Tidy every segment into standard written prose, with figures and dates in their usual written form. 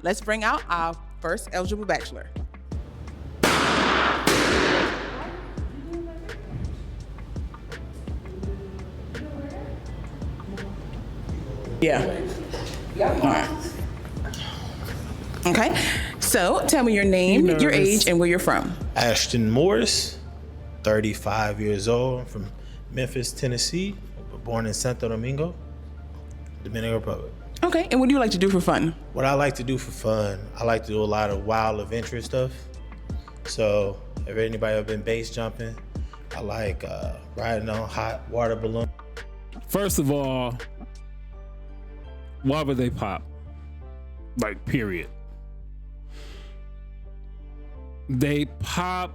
let's bring out our first eligible bachelor. Yeah. All right. Okay. So tell me your name, your age, and where you're from. Ashton Morris, 35 years old. I'm from Memphis, Tennessee. Born in Santo Domingo, Dominican Republic. Okay. And what do you like to do for fun? What I like to do for fun, I like to do a lot of wild adventure stuff. So if anybody ever been base jumping, I like riding on hot water balloons. First of all, why would they pop? Like, period. They pop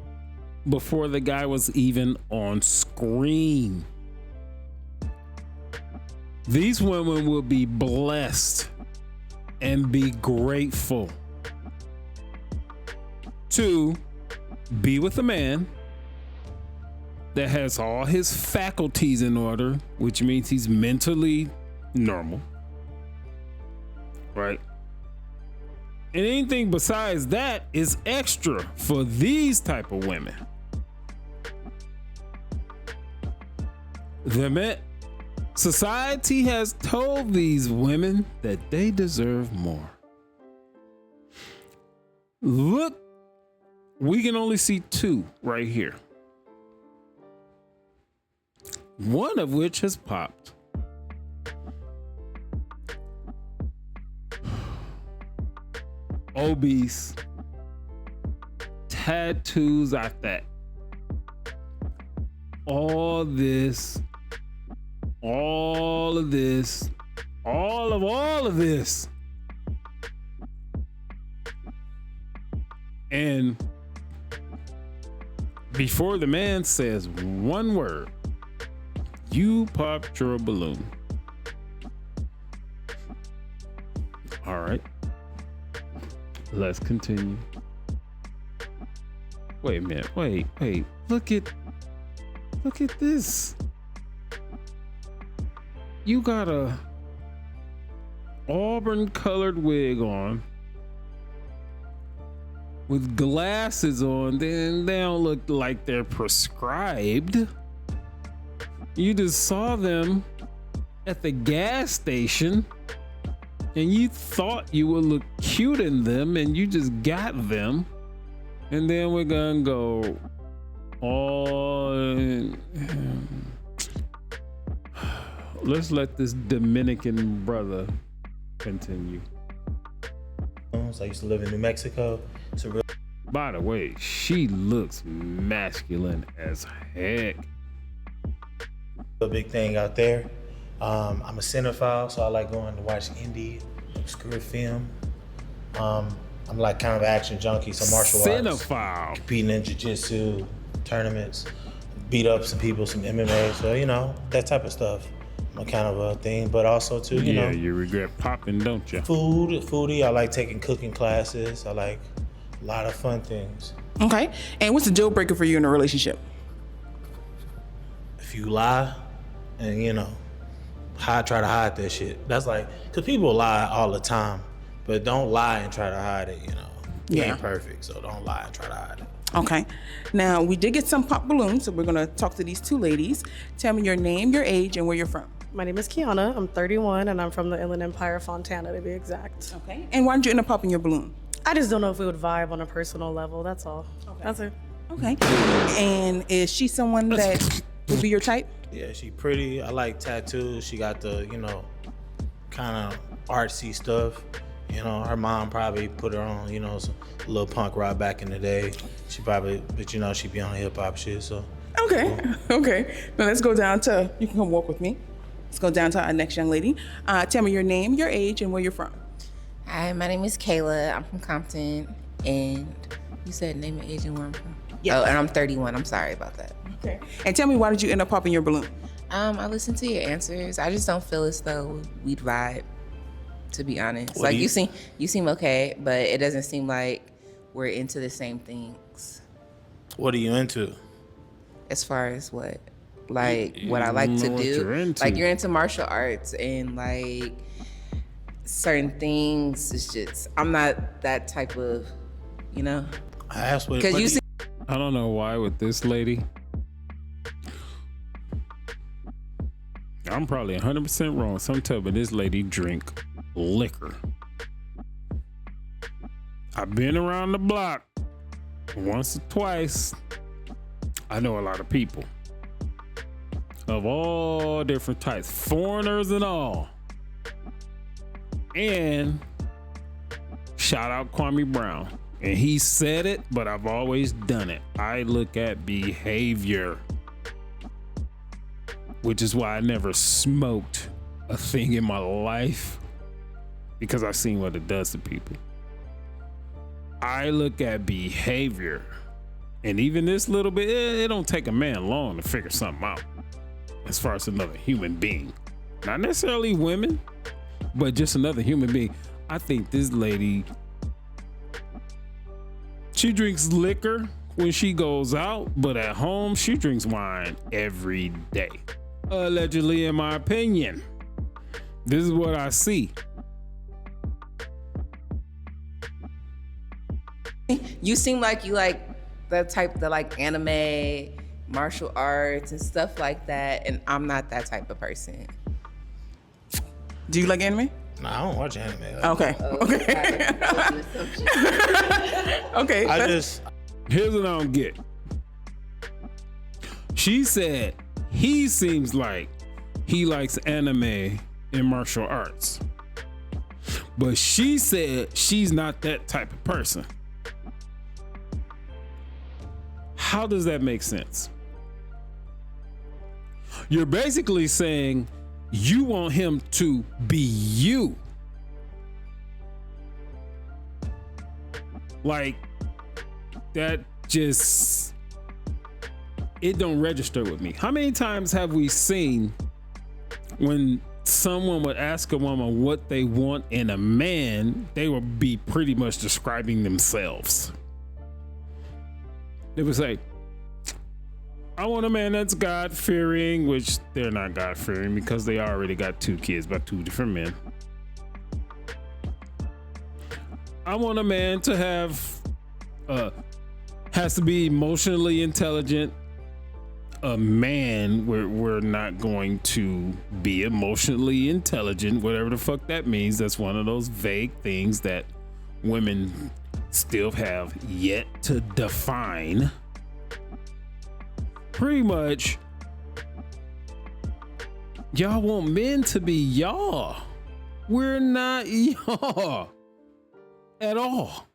before the guy was even on screen. These women will be blessed and be grateful to be with a man that has all his faculties in order, which means he's mentally normal, right? And anything besides that is extra for these type of women. Society has told these women that they deserve more. Look, we can only see two right here. One of which has popped. Obese, tattoos at that. All of this, all of this. And before the man says one word, you popped your balloon. All right. Let's continue. Wait a minute. Wait. Look at this. You got a auburn colored wig on with glasses on. Then they don't look like they're prescribed. You just saw them at the gas station and you thought you would look cute in them and you just got them. And then we're gonna go all let's let this Dominican brother continue. I used to live in New Mexico. It's a real. By the way, she looks masculine as heck. Big thing out there. I'm a cinephile, so I like going to watch indie, obscure film. I'm like kind of an action junkie, so martial arts. Cinephile. Competing in jiu-jitsu tournaments, beat up some people, some MMA, so you know, that type of stuff. I'm kind of a thing, but also too, you know. Yeah, you regret popping, don't you? Foodie, I like taking cooking classes. I like a lot of fun things. Okay. And what's the deal breaker for you in a relationship? If you lie and, you know, try to hide that shit. That's like, because people lie all the time, but don't lie and try to hide it, you know. You ain't perfect, so don't lie and try to hide it. Okay. Now, we did get some pop balloons, so we're going to talk to these two ladies. Tell me your name, your age, and where you're from. My name is Kiana. I'm 31, and I'm from the Inland Empire, Fontana, to be exact. Okay. And why did you end up popping your balloon? I just don't know if we would vibe on a personal level. That's all. Okay. That's it. Okay. And is she someone that would be your type? Yeah, she pretty. I like tattoos. She got the, you know, kind of artsy stuff. You know, her mom probably put her on, you know, some little punk rock back in the day. She probably, but you know, she be on hip hop shit, so. Okay. Okay. Now let's go down to, you can come walk with me. Let's go down to our next young lady. Tell me your name, your age, and where you're from. Hi, my name is Kayla. I'm from Compton, and you said name and age and where I'm from? Yeah. Oh, and I'm 31. I'm sorry about that. Okay. And tell me, why did you end up popping your balloon? I listened to your answers. I just don't feel as though we'd vibe, to be honest. What like do you seem okay, but it doesn't seem like we're into the same things. What are you into? As far as what? Like what I like to do. You're into. Like you're into martial arts and like certain things. It's just I'm not that type of, you know. I asked what Because you see, I don't know why with this lady. I'm probably 100% wrong. Some tell me this lady drink liquor. I've been around the block once or twice. I know a lot of people of all different types, foreigners and all. And shout out Kwame Brown. And he said it, but I've always done it. I look at behavior, which is why I never smoked a thing in my life, because I've seen what it does to people. I look at behavior, and even this little bit, it don't take a man long to figure something out as far as another human being. Not necessarily women, but just another human being. I think this lady, she drinks liquor when she goes out, but at home, she drinks wine every day. Allegedly, in my opinion. This is what I see. you seem like you like the type that like anime, martial arts, and stuff like that, and I'm not that type of person. Do you like anime? No, I don't watch anime. Okay. Okay. Okay. I that's- just Here's what I don't get. She said he seems like he likes anime and martial arts. But she said she's not that type of person. How does that make sense? You're basically saying you want him to be you. Like, that just, it don't register with me. How many times have we seen when someone would ask a woman what they want in a man, they would be pretty much describing themselves. They would say, I want a man that's God-fearing, which they're not God-fearing because they already got 2 kids by 2 different men. I want a man to have, has to be emotionally intelligent. A man, we're not going to be emotionally intelligent, whatever the fuck that means. That's one of those vague things that women still have yet to define. Pretty much, y'all want men to be y'all. We're not y'all at all.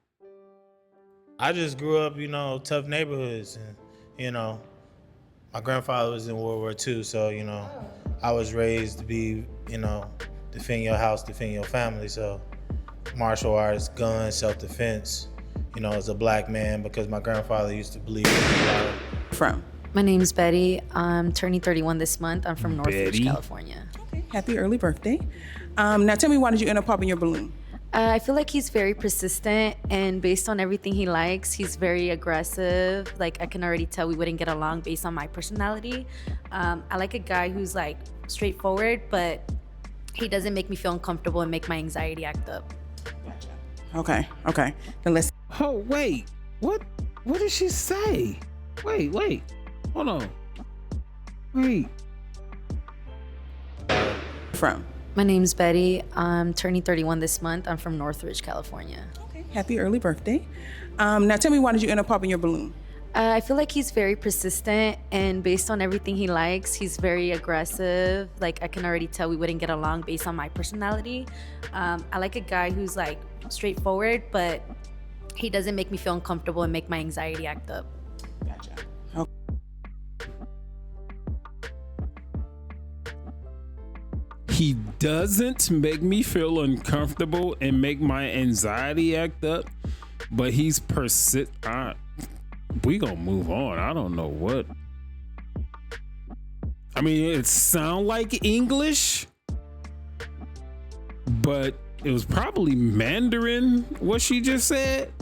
I just grew up, tough neighborhoods, and my grandfather was in World War II, so I was raised to be, defend your house, defend your family. So martial arts, guns, self-defense, as a black man, because my grandfather used to believe in it. From. My name's Betty. I'm turning 31 this month. I'm from Northridge, Betty. California. Okay. Happy early birthday. Now tell me, why did you end up popping your balloon? I feel like he's very persistent, and based on everything he likes, he's very aggressive. Like, I can already tell we wouldn't get along based on my personality. I like a guy who's like straightforward, but he doesn't make me feel uncomfortable and make my anxiety act up. Okay. Okay. Then let's. Oh, wait. What did she say? Wait. Hold on. Wait. From. My name's Betty. I'm turning 31 this month. I'm from Northridge, California. Okay. Happy early birthday. Now tell me, why did you end up popping your balloon? I feel like he's very persistent, and based on everything he likes, he's very aggressive. Like, I can already tell we wouldn't get along based on my personality. I like a guy who's like straightforward, but he doesn't make me feel uncomfortable and make my anxiety act up. Gotcha. Okay. He doesn't make me feel uncomfortable and make my anxiety act up, but he's we gonna move on. I don't know what. I mean, it sound like English, but it was probably Mandarin, what she just said.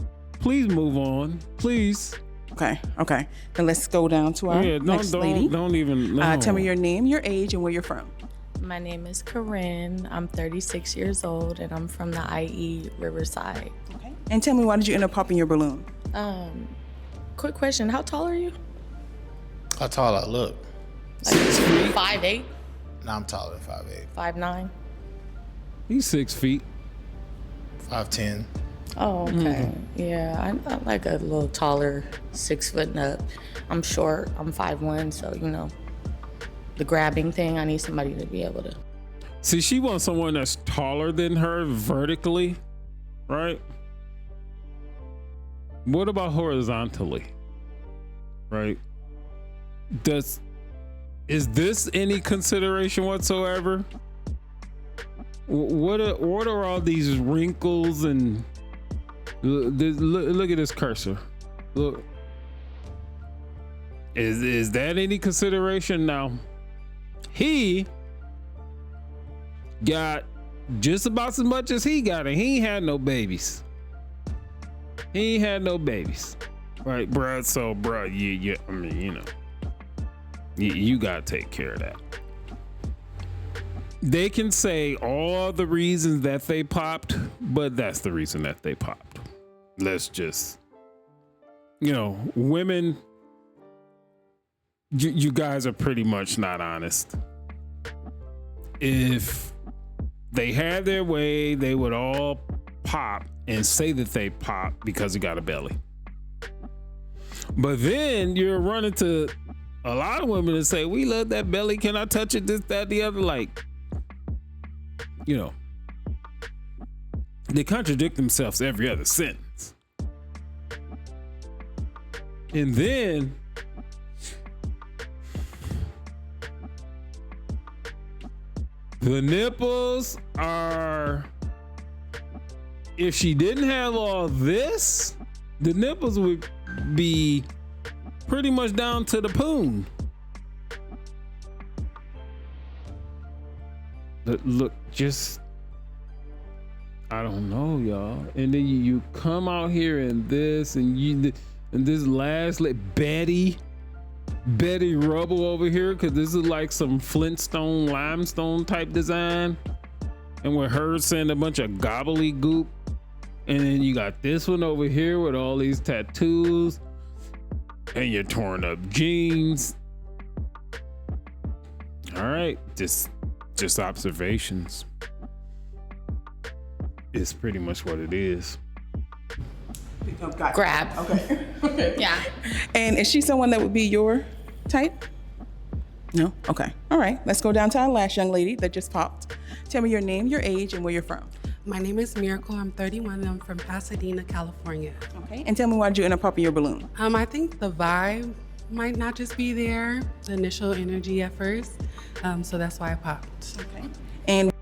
Please move on, please. Okay. Okay. Then let's go down to our next lady. Don't even. No. Tell me your name, your age, and where you're from. My name is Corinne. I'm 36 years old and I'm from the IE Riverside. Okay. And tell me, why did you end up popping your balloon? Quick question, how tall are you? How tall I look? Like 5'8", Nah, I'm taller than 5'8", 5'9"? He's 6 feet. 5'10". Oh, okay. Yeah, I'm like a little taller, 6 foot and up. I'm short, I'm 5'1", so you know, the grabbing thing, I need somebody to be able to. See, she wants someone that's taller than her vertically, right? What about horizontally? Right? Is this any consideration whatsoever? What are all these wrinkles and look at this cursor. Look. Is that any consideration? Now, he got just about as much as he got, and he ain't had no babies. He ain't had no babies, right, bruh? So, bruh, I mean, you know, you gotta take care of that. They can say all the reasons that they popped, but that's the reason that they popped. Let's just, you know, women, you guys are pretty much not honest. If they had their way, they would all pop and say that they popped because he got a belly. But then you're running to a lot of women and say, we love that belly. Can I touch it? This, that, the other. Like, you know, they contradict themselves every other sentence. And then the nipples are, if she didn't have all this, the nipples would be pretty much down to the poon. Look, just, I don't know, y'all. And then you come out here and this, and this last, like Betty Rubble over here, because this is like some Flintstone limestone type design. And with her saying a bunch of gobbledygook. And then you got this one over here with all these tattoos and your torn up jeans. All right, just observations. It's pretty much what it is. Grab. Okay. Yeah. And is she someone that would be your type? No? Okay. All right. Let's go down to our last young lady that just popped. Tell me your name, your age, and where you're from. My name is Miracle. I'm 31 and I'm from Pasadena, California. Okay. And tell me, why did you end up popping your balloon? I think the vibe might not just be there, the initial energy at first. So that's why I popped. Okay. And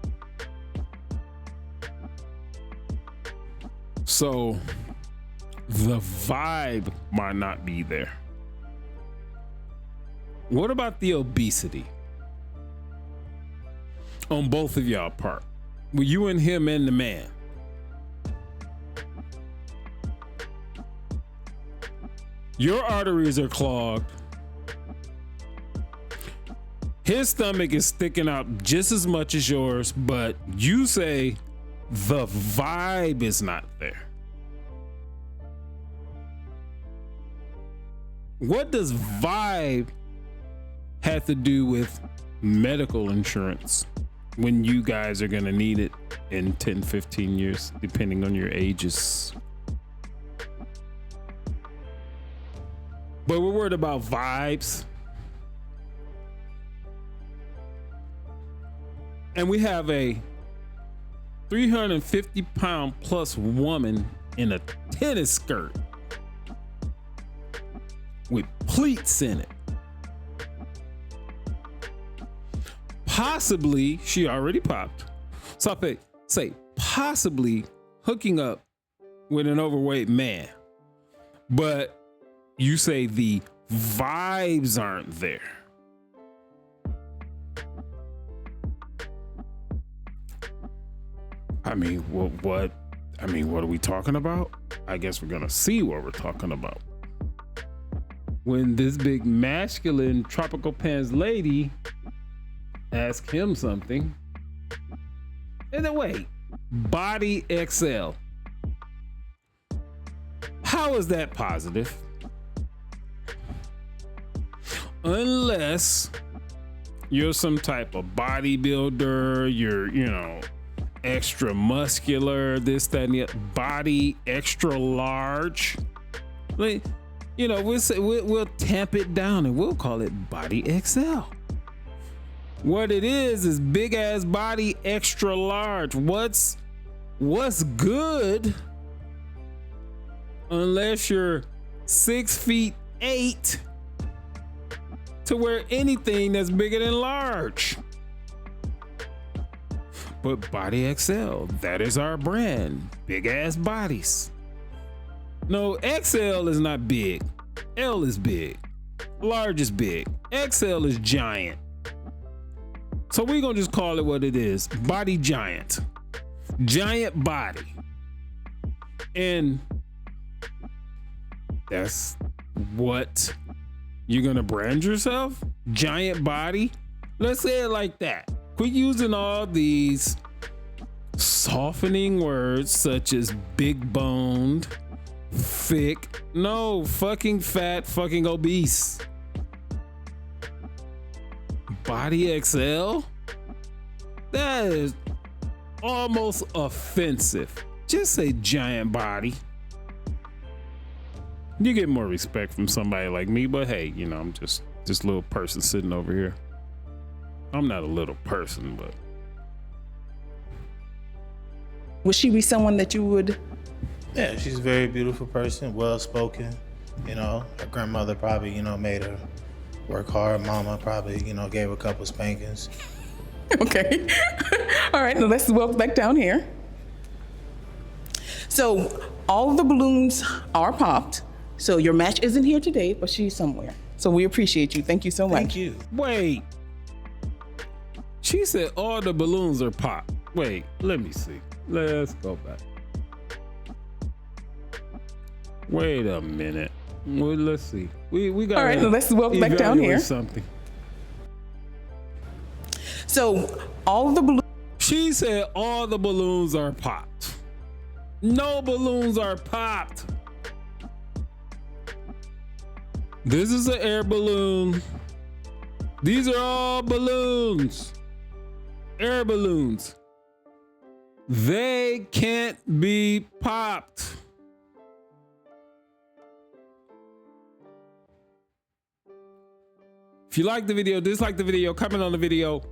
so the vibe might not be there. What about the obesity on both of y'all part? Well, you and him and the man. Your arteries are clogged. His stomach is sticking out just as much as yours, but you say the vibe is not there. What does vibe have to do with medical insurance when you guys are going to need it in 10, 15 years, depending on your ages? But we're worried about vibes. And we have a 350-pound plus woman in a tennis skirt with pleats in it. Possibly, she already popped. So I say possibly hooking up with an overweight man. But you say the vibes aren't there. I mean, what are we talking about? I guess we're gonna see what we're talking about. When this big masculine tropical pants lady ask him something. And then wait, body XL. How is that positive? Unless you're some type of bodybuilder, you're, extra muscular, this, that, and the other. Body extra large. Like, we'll tamp it down and we'll call it body XL. What it is big ass body extra large. What's good, unless you're 6'8", to wear anything that's bigger than large. But body XL, that is our brand. Big ass bodies. No, XL is not big. L is big. Large is big. XL is giant. So we're gonna just call it what it is. Body giant. Giant body. And that's what you're gonna brand yourself? Giant body? Let's say it like that. Quit using all these softening words such as big boned, thick. No, fucking fat, fucking obese. Body XL? That is almost offensive. Just say giant body. You get more respect from somebody like me, but hey, I'm just this little person sitting over here. I'm not a little person, but. Would she be someone that you would? Yeah, she's a very beautiful person, well-spoken. Her grandmother probably, made her work hard. Mama probably, gave her a couple spankings. Okay. All right, now let's walk back down here. So all of the balloons are popped. So your match isn't here today, but she's somewhere. So we appreciate you. Thank you so much. Thank you. Wait. She said all the balloons are popped. Wait, let me see. Let's go back. Wait a minute. Well, let's see. We got. All right, let's walk back down here. Something. So all of the balloons. She said all the balloons are popped. No balloons are popped. This is an air balloon. These are all balloons. Air balloons. They can't be popped. If you like the video, dislike the video, comment on the video,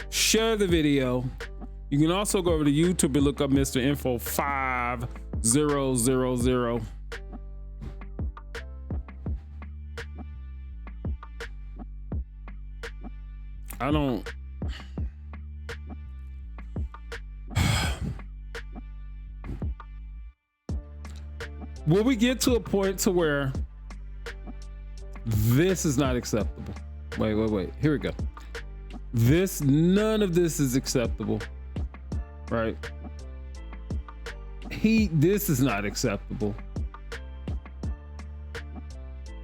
share the video. You can also go over to YouTube and look up Mr. Info 5000. I don't. Will we get to a point to where this is not acceptable? Wait. Here we go. None of this is acceptable, right? This is not acceptable.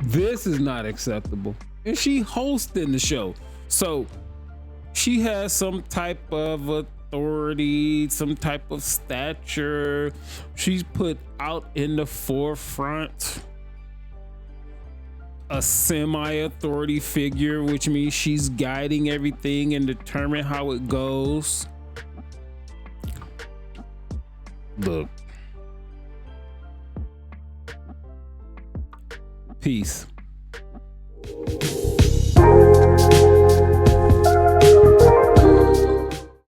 This is not acceptable. And she hosting the show. So she has some type of authority, some type of stature. She's put out in the forefront. A semi-authority figure, which means she's guiding everything and determine how it goes. Look. Peace.